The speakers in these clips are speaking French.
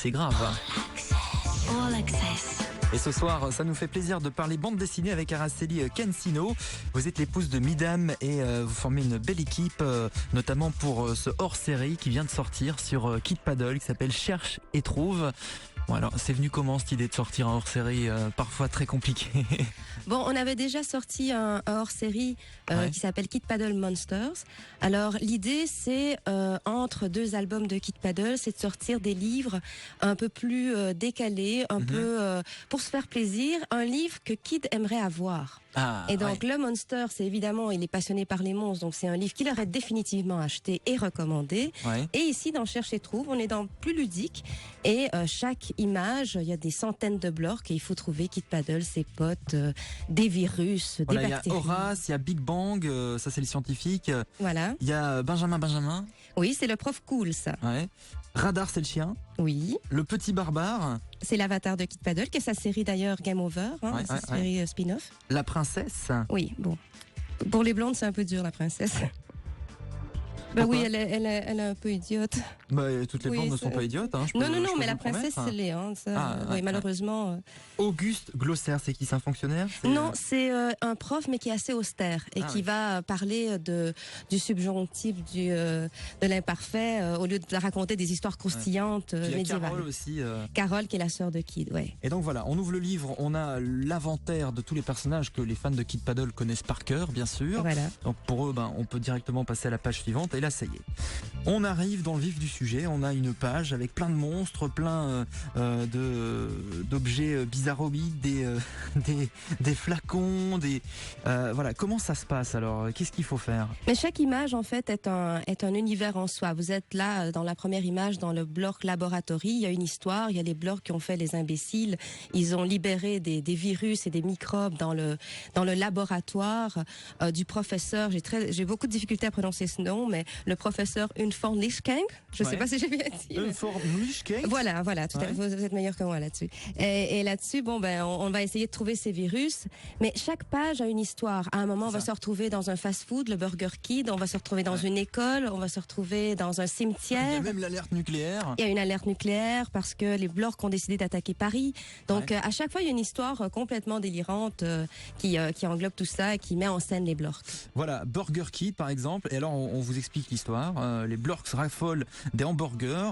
c'est grave. All Access. Et ce soir, ça nous fait plaisir de parler bande dessinée avec Araceli Kensino. Vous êtes l'épouse de Midam et vous formez une belle équipe, notamment pour ce hors-série qui vient de sortir sur Kid Paddle, qui s'appelle Cherche et Trouve. Bon, alors, c'est venu comment cette idée de sortir un hors-série parfois très compliqué? Bon, on avait déjà sorti un hors-série qui s'appelle Kid Paddle Monsters. Alors, l'idée, c'est entre deux albums de Kid Paddle, c'est de sortir des livres un peu plus décalés, un peu pour se faire plaisir, un livre que Kid aimerait avoir. Et donc, le Monster, c'est évidemment, il est passionné par les monstres, donc c'est un livre qu'il aurait définitivement acheté et recommandé. Et ici, dans Cherche et Trouve, on est dans plus ludique et chaque image, il y a des centaines de blocs et il faut trouver Kid Paddle, ses potes, des virus, des bactéries. Il y a Horace, il y a Big Bang, ça c'est le scientifique. Voilà. Il y a Benjamin. Oui, c'est le prof cool, ça. Radar, c'est le chien. Oui. Le petit barbare. C'est l'avatar de Kid Paddle, qui est sa série d'ailleurs Game Over, sa série spin-off. La princesse. Oui, bon. Pour les blondes, c'est un peu dur, la princesse. Ben oui, elle est un peu idiote. Bah, toutes les blondes ne sont pas idiotes. Hein, non, mais la princesse, c'est l'est. Malheureusement. Auguste Glossaire, c'est qui? C'est un fonctionnaire? Non, c'est un prof, mais qui est assez austère et qui va parler du subjonctif, de l'imparfait, au lieu de raconter des histoires croustillantes médiévales. Carole aussi. Carole, qui est la sœur de Kid, Et donc voilà, on ouvre le livre, on a l'inventaire de tous les personnages que les fans de Kid Paddle connaissent par cœur, bien sûr. Voilà. Donc pour eux, on peut directement passer à la page suivante. Et là, ça y est. On arrive dans le vif du sujet. On a une page avec plein de monstres, plein d'objets bizarroïdes, des flacons, voilà. Comment ça se passe alors? Qu'est-ce qu'il faut faire? Mais chaque image en fait est un univers en soi. Vous êtes là dans la première image dans le bloc laboratory. Il y a une histoire. Il y a les blocs qui ont fait les imbéciles. Ils ont libéré des virus et des microbes dans le laboratoire du professeur. J'ai beaucoup de difficultés à prononcer ce nom, mais le professeur Unforlichking, je sais pas si j'ai bien dit. Unforlichking. Voilà, tout à fait. Vous êtes meilleur que moi là-dessus. Et là-dessus, on va essayer de trouver ces virus, mais chaque page a une histoire. À un moment, on va se retrouver dans un fast-food, le Burger Kid, on va se retrouver dans une école, on va se retrouver dans un cimetière. Il y a même l'alerte nucléaire. Il y a une alerte nucléaire parce que les Blorks ont décidé d'attaquer Paris. Donc, à chaque fois, il y a une histoire complètement délirante qui englobe tout ça et qui met en scène les Blorks. Voilà, Burger Kid par exemple. Et alors, on vous explique l'histoire. Les Blorks raffolent des hamburgers.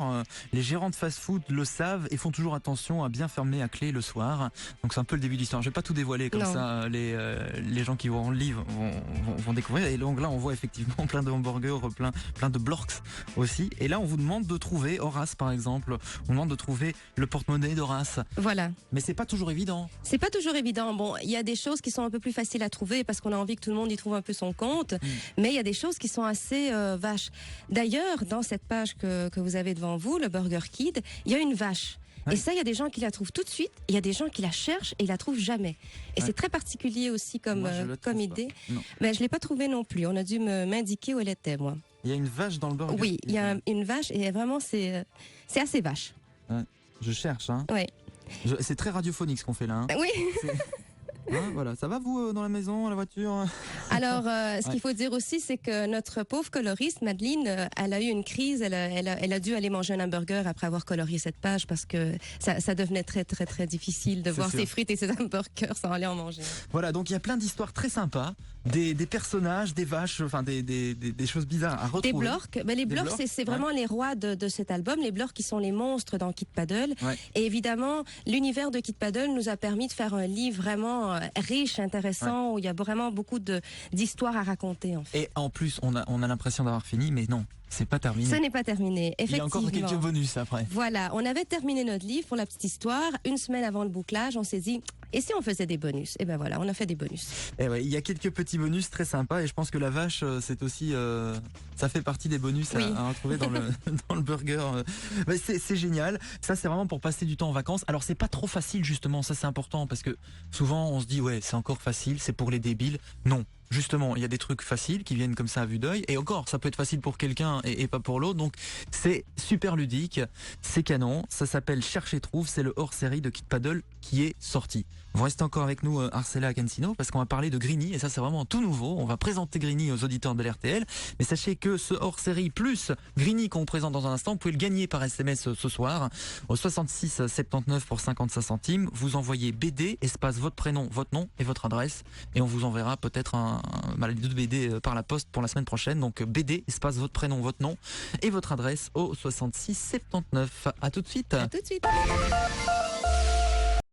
Les gérants de fast-food le savent et font toujours attention à bien fermer à clé le soir. Donc c'est un peu le début de l'histoire. Je vais pas tout dévoiler comme ça. Les gens qui vont le livre vont découvrir. Et donc là, on voit effectivement plein de hamburgers, plein de Blorks aussi. Et là, on vous demande de trouver Horace par exemple. On vous demande de trouver le porte-monnaie d'Horace. Voilà. Mais c'est pas toujours évident. C'est pas toujours évident. Bon, il y a des choses qui sont un peu plus faciles à trouver parce qu'on a envie que tout le monde y trouve un peu son compte. Mais il y a des choses qui sont assez vaches. D'ailleurs, dans cette page que vous avez devant vous, le Burger Kid, il y a une vache. Et ça, il y a des gens qui la trouvent tout de suite, il y a des gens qui la cherchent et ils la trouvent jamais. Et c'est très particulier aussi comme idée. Mais je l'ai pas trouvée non plus. On a dû m'indiquer où elle était, moi. Il y a une vache dans le Burger Kid. Oui, il y a une vache et vraiment c'est assez vache. Je cherche, hein. C'est très radiophonique ce qu'on fait là. Hein. Oui. Voilà, ça va vous dans la maison, à la voiture? Alors, ce qu'il faut dire aussi, c'est que notre pauvre coloriste, Madeleine, elle a eu une crise. Elle a dû aller manger un hamburger après avoir colorié cette page parce que ça devenait très très très difficile de voir ses frites et ses hamburgers sans aller en manger. Voilà, donc il y a plein d'histoires très sympas, des personnages, des vaches, enfin des choses bizarres à retrouver. Des Blorks, les Blorks, c'est vraiment les rois de cet album. Les Blorks qui sont les monstres dans Kid Paddle. Et évidemment, l'univers de Kid Paddle nous a permis de faire un livre vraiment riche, intéressant, où il y a vraiment beaucoup d'histoires à raconter. En fait. Et en plus, on a l'impression d'avoir fini, mais non, c'est pas terminé. Ce n'est pas terminé, effectivement. Il y a encore quelques bonus après. Voilà, on avait terminé notre livre pour la petite histoire. Une semaine avant le bouclage, on s'est dit, et si on faisait des bonus? Et ben voilà, on a fait des bonus. Et il y a quelques petits bonus très sympas et je pense que la vache, c'est aussi, ça fait partie des bonus à retrouver dans le burger. C'est génial. Ça, c'est vraiment pour passer du temps en vacances. Alors, c'est pas trop facile justement. Ça, c'est important parce que souvent, on se dit c'est encore facile, c'est pour les débiles. Non. justement, il y a des trucs faciles qui viennent comme ça à vue d'œil, et encore, ça peut être facile pour quelqu'un et pas pour l'autre, donc c'est super ludique, c'est canon, ça s'appelle Cherche et Trouve, c'est le hors-série de Kid Paddle qui est sorti. Vous restez encore avec nous, Arcella Cancino, parce qu'on va parler de Grigny, et ça c'est vraiment tout nouveau, on va présenter Grigny aux auditeurs de l'RTL, mais sachez que ce hors-série plus Grigny qu'on vous présente dans un instant, vous pouvez le gagner par SMS ce soir, au 66 79 pour 55 centimes, vous envoyez BD, espace votre prénom, votre nom et votre adresse, et on vous enverra peut-être les 2 BD par la poste pour la semaine prochaine, donc BD, espace votre prénom, votre nom et votre adresse au 66 79. À tout de suite. À tout de suite.